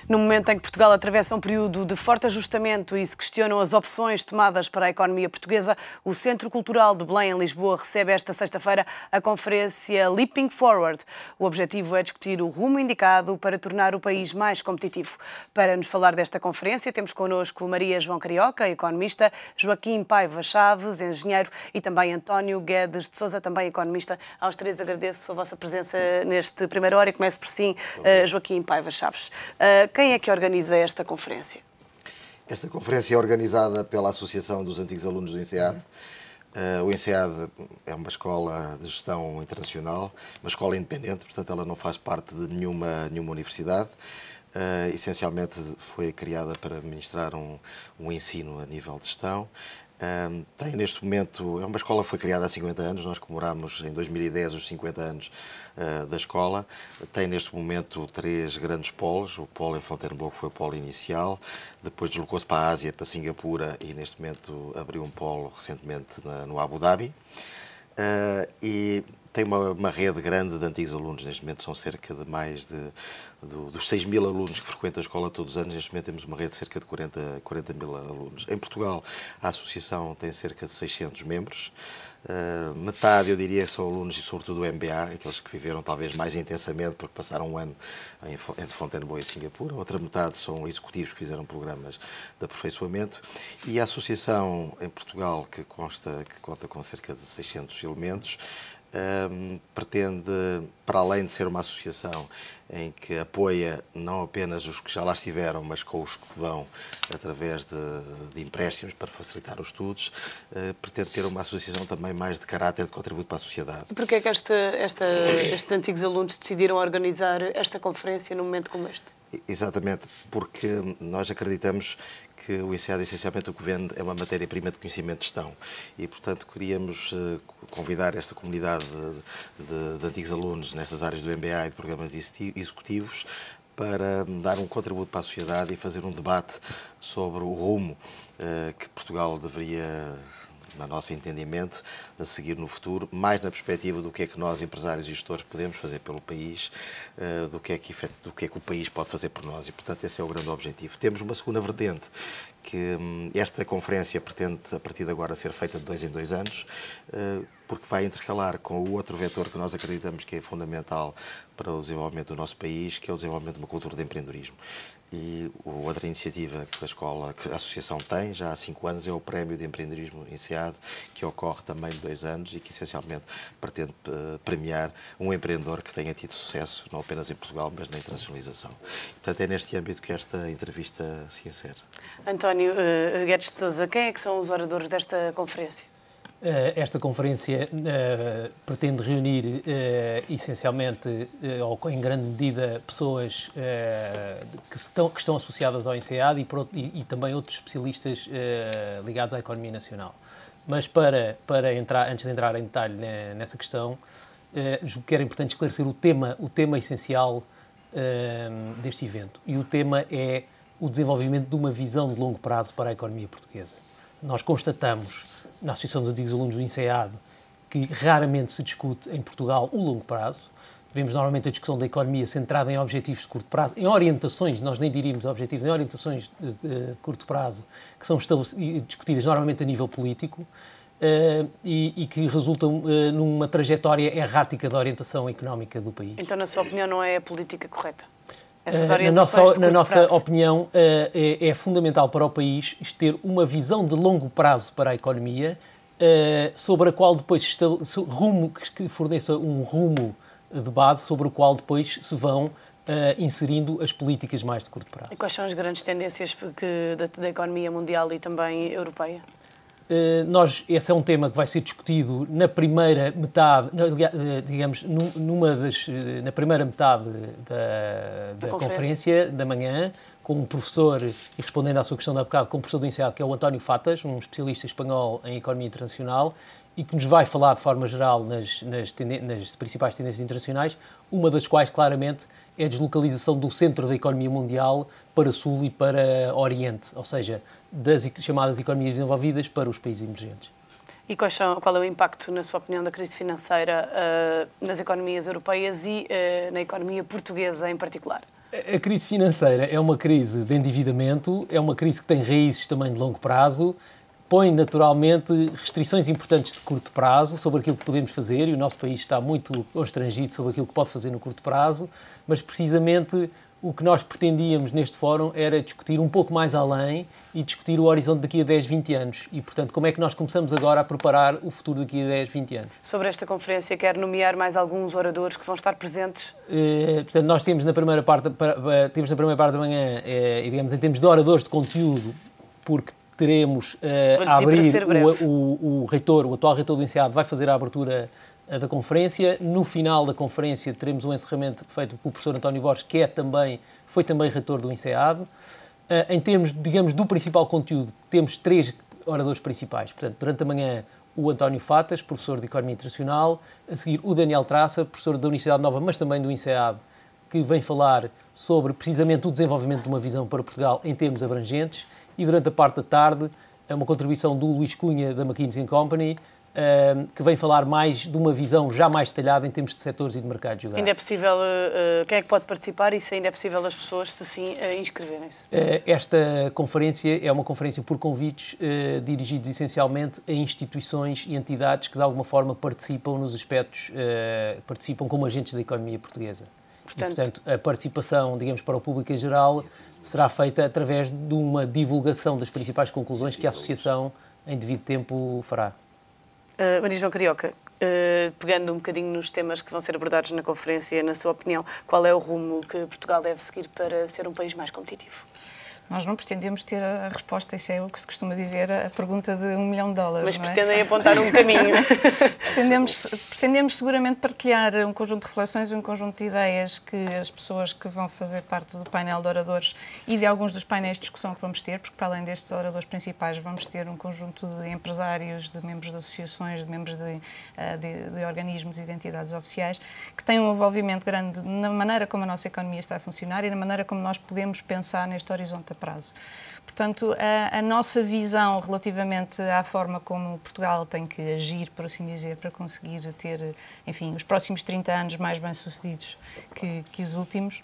No momento em que Portugal atravessa um período de forte ajustamento e se questionam as opções tomadas para a economia portuguesa, o Centro Cultural de Belém, em Lisboa, recebe esta sexta-feira a conferência Leaping Forward. O objetivo é discutir o rumo indicado para tornar o país mais competitivo. Para nos falar desta conferência, temos connosco Maria João Carioca, economista, Joaquim Paiva Chaves, engenheiro, e também António Guedes de Sousa, também economista. Aos três agradeço a vossa presença neste primeiro hora e começo por si, Joaquim Paiva Chaves. Quem é que organiza esta conferência? Esta conferência é organizada pela Associação dos Antigos Alunos do INSEAD. O INSEAD é uma escola de gestão internacional, uma escola independente, portanto ela não faz parte de nenhuma universidade. Essencialmente foi criada para ministrar um ensino a nível de gestão. Tem neste momento, é uma escola que foi criada há 50 anos, nós comemoramos em 2010 os 50 anos da escola. Tem neste momento 3 grandes polos. O polo em Fontainebleau foi o polo inicial, depois deslocou-se para a Ásia, para Singapura, e neste momento abriu um polo recentemente no Abu Dhabi. E tem uma rede grande de antigos alunos. Neste momento são cerca de dos 6.000 alunos que frequentam a escola todos os anos. Neste momento temos uma rede de cerca de 40.000 alunos. Em Portugal, a associação tem cerca de 600 membros. Metade, eu diria, são alunos e sobretudo do MBA, aqueles que viveram talvez mais intensamente porque passaram um ano entre Fontainebleau e Singapura. Outra metade são executivos que fizeram programas de aperfeiçoamento. E a associação em Portugal, que conta com cerca de 600 elementos, pretende, para além de ser uma associação em que apoia não apenas os que já lá estiveram, mas com os que vão através de empréstimos para facilitar os estudos, pretende ter uma associação também mais de caráter de contributo para a sociedade. E porquê é que estes antigos alunos decidiram organizar esta conferência num momento como este? Exatamente, porque nós acreditamos que o INSEAD, essencialmente, o que vende é uma matéria-prima de conhecimento de gestão e, portanto, queríamos convidar esta comunidade de antigos alunos nestas áreas do MBA e de programas executivos para dar um contributo para a sociedade e fazer um debate sobre o rumo que Portugal deveria, no nosso entendimento, a seguir no futuro, mais na perspectiva do que é que nós, empresários e gestores, podemos fazer pelo país, do que é que o país pode fazer por nós. E, portanto, esse é o grande objetivo. Temos uma segunda vertente, que esta conferência pretende, a partir de agora, ser feita de 2 em 2 anos, porque vai intercalar com o outro vetor que nós acreditamos que é fundamental para o desenvolvimento do nosso país, que é o desenvolvimento de uma cultura de empreendedorismo. E outra iniciativa que a Associação tem, já há 5 anos, é o Prémio de Empreendedorismo INSEAD, que ocorre também de 2 anos e que, essencialmente, pretende premiar um empreendedor que tenha tido sucesso, não apenas em Portugal, mas na internacionalização. Portanto, é neste âmbito que esta entrevista se insere. António Guedes de Sousa, quem é que são os oradores desta conferência? Esta conferência pretende reunir essencialmente, ou em grande medida, pessoas que estão associadas ao INSEAD e também outros especialistas ligados à economia nacional. Mas antes de entrar em detalhe nessa questão, julgo que era importante esclarecer o tema essencial deste evento. E o tema é o desenvolvimento de uma visão de longo prazo para a economia portuguesa. Nós constatamos, na Associação dos Antigos Alunos do INSEAD, que raramente se discute em Portugal o longo prazo. Vemos normalmente a discussão da economia centrada em objetivos de curto prazo, em orientações, nós nem diríamos objetivos, em orientações de curto prazo, que são discutidas normalmente a nível político e que resultam numa trajetória errática da orientação económica do país. Então, na sua opinião, não é a política correta? Na nossa opinião, é fundamental para o país ter uma visão de longo prazo para a economia, sobre a qual depois que forneça um rumo de base sobre o qual depois se vão inserindo as políticas mais de curto prazo. E quais são as grandes tendências da economia mundial e também europeia? Esse é um tema que vai ser discutido na primeira metade, digamos, na primeira metade da conferência da manhã, com um professor, e respondendo à sua questão de há bocado, com um professor do INSEAD, que é o António Fatas, um especialista espanhol em economia internacional, e que nos vai falar de forma geral nas principais tendências internacionais, uma das quais, claramente, é a deslocalização do centro da economia mundial para Sul e para Oriente, ou seja, das chamadas economias desenvolvidas para os países emergentes. E qual é o impacto, na sua opinião, da crise financeira nas economias europeias e na economia portuguesa em particular? A crise financeira é uma crise de endividamento, é uma crise que tem raízes também de longo prazo, põe naturalmente restrições importantes de curto prazo sobre aquilo que podemos fazer, e o nosso país está muito constrangido sobre aquilo que pode fazer no curto prazo, mas precisamente o que nós pretendíamos neste fórum era discutir um pouco mais além e discutir o horizonte daqui a 10, 20 anos. E, portanto, como é que nós começamos agora a preparar o futuro daqui a 10, 20 anos. Sobre esta conferência, quer nomear mais alguns oradores que vão estar presentes? Portanto, nós temos na primeira parte da manhã, e digamos, em termos de oradores de conteúdo, porque teremos a abrir, o atual reitor do INSEAD vai fazer a abertura da conferência. No final da conferência teremos um encerramento feito pelo professor António Borges, que foi também reitor do INSEAD. Em termos, digamos, do principal conteúdo, temos 3 oradores principais. Portanto, durante a manhã, o António Fatas, professor de Economia Internacional, a seguir o Daniel Traça, professor da Universidade Nova, mas também do INSEAD, que vem falar sobre precisamente o desenvolvimento de uma visão para Portugal em termos abrangentes, e durante a parte da tarde, uma contribuição do Luís Cunha, da McKinsey & Company, que vem falar mais de uma visão já mais detalhada em termos de setores e de mercados geográficos. Ainda é possível, quem é que pode participar e se ainda é possível as pessoas, se sim, inscreverem-se? Esta conferência é uma conferência por convites dirigidos essencialmente a instituições e entidades que de alguma forma participam nos aspectos, participam como agentes da economia portuguesa. Portanto, a participação, digamos, para o público em geral será feita através de uma divulgação das principais conclusões que a Associação, em devido tempo, fará. Maria João Carioca, pegando um bocadinho nos temas que vão ser abordados na conferência, na sua opinião, qual é o rumo que Portugal deve seguir para ser um país mais competitivo? Nós não pretendemos ter a resposta, isso é o que se costuma dizer, a pergunta de $1 milhão. Mas não é? pretendem apontar um caminho. pretendemos seguramente partilhar um conjunto de reflexões e um conjunto de ideias que as pessoas que vão fazer parte do painel de oradores e de alguns dos painéis de discussão que vamos ter, porque para além destes oradores principais vamos ter um conjunto de empresários, de membros de associações, de membros de organismos e de entidades oficiais, que têm um envolvimento grande na maneira como a nossa economia está a funcionar e na maneira como nós podemos pensar neste horizonte prazo. Portanto, a nossa visão relativamente à forma como Portugal tem que agir, por assim dizer, para conseguir ter, enfim, os próximos 30 anos mais bem-sucedidos que os últimos,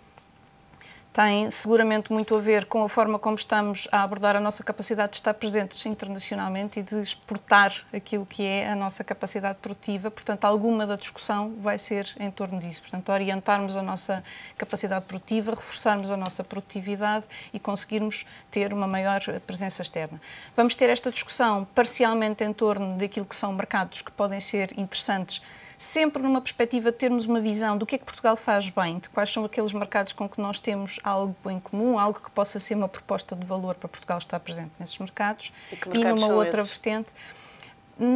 tem seguramente muito a ver com a forma como estamos a abordar a nossa capacidade de estar presentes internacionalmente e de exportar aquilo que é a nossa capacidade produtiva. Portanto, alguma da discussão vai ser em torno disso. Portanto, orientarmos a nossa capacidade produtiva, reforçarmos a nossa produtividade e conseguirmos ter uma maior presença externa. Vamos ter esta discussão parcialmente em torno daquilo que são mercados que podem ser interessantes, sempre numa perspectiva de termos uma visão do que é que Portugal faz bem, de quais são aqueles mercados com que nós temos algo em comum, algo que possa ser uma proposta de valor para Portugal estar presente nesses mercados. E numa outra vertente,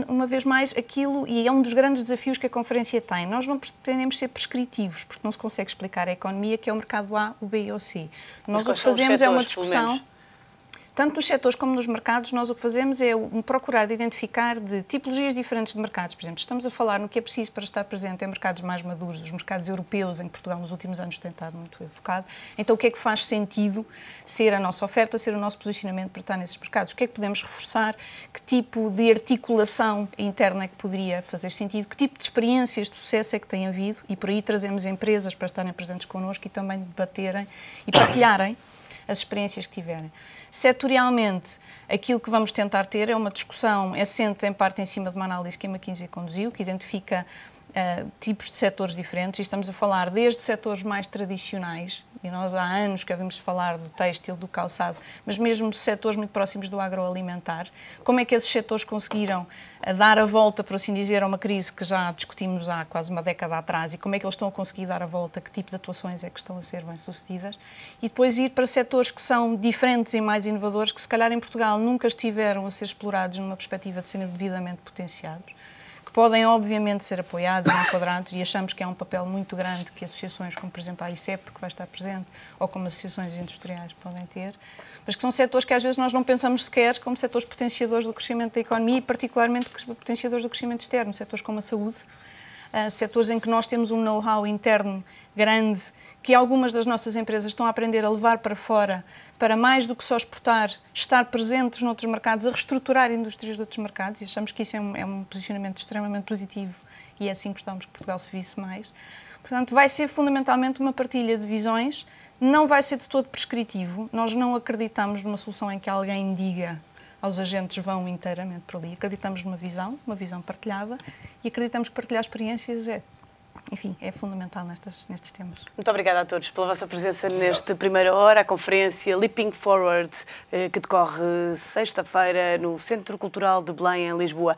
uma vez mais, aquilo, e é um dos grandes desafios que a conferência tem, nós não pretendemos ser prescritivos, porque não se consegue explicar a economia, que é o mercado A, o B e o C. Nós o que fazemos é uma discussão... Tanto nos setores como nos mercados, nós o que fazemos é procurar identificar de tipologias diferentes de mercados. Por exemplo, estamos a falar no que é preciso para estar presente em mercados mais maduros, os mercados europeus, em que Portugal nos últimos anos tem estado muito evocado. Então, o que é que faz sentido ser a nossa oferta, ser o nosso posicionamento para estar nesses mercados? O que é que podemos reforçar? Que tipo de articulação interna é que poderia fazer sentido? Que tipo de experiências de sucesso é que tem havido? E por aí trazemos empresas para estarem presentes connosco e também debaterem e partilharem as experiências que tiverem. Setorialmente, aquilo que vamos tentar ter é uma discussão assente em parte em cima de uma análise que a McKinsey conduziu, que identifica tipos de setores diferentes, e estamos a falar desde setores mais tradicionais, e nós há anos que ouvimos falar do têxtil, do calçado, mas mesmo setores muito próximos do agroalimentar. Como é que esses setores conseguiram dar a volta, por assim dizer, a uma crise que já discutimos há quase uma década atrás, e como é que eles estão a conseguir dar a volta, que tipo de atuações é que estão a ser bem-sucedidas, e depois ir para setores que são diferentes e mais inovadores, que se calhar em Portugal nunca estiveram a ser explorados numa perspectiva de serem devidamente potenciados, podem, obviamente, ser apoiados e enquadrados, e achamos que é um papel muito grande que associações como, por exemplo, a ICEP, que vai estar presente, ou como associações industriais podem ter, mas que são setores que às vezes nós não pensamos sequer como setores potenciadores do crescimento da economia e particularmente potenciadores do crescimento externo, setores como a saúde, setores em que nós temos um know-how interno grande, que algumas das nossas empresas estão a aprender a levar para fora, para mais do que só exportar, estar presentes noutros mercados, a reestruturar indústrias de outros mercados, e achamos que isso é um posicionamento extremamente positivo e é assim que gostamos que Portugal se visse mais. Portanto, vai ser fundamentalmente uma partilha de visões, Não vai ser de todo prescritivo. Nós não acreditamos numa solução em que alguém diga aos agentes vão inteiramente por ali. Acreditamos numa visão partilhada, e acreditamos que partilhar experiências é fundamental nestes temas. Muito obrigada a todos pela vossa presença neste Primeira Hora, a conferência Leaping Forward, que decorre sexta-feira no Centro Cultural de Belém, em Lisboa.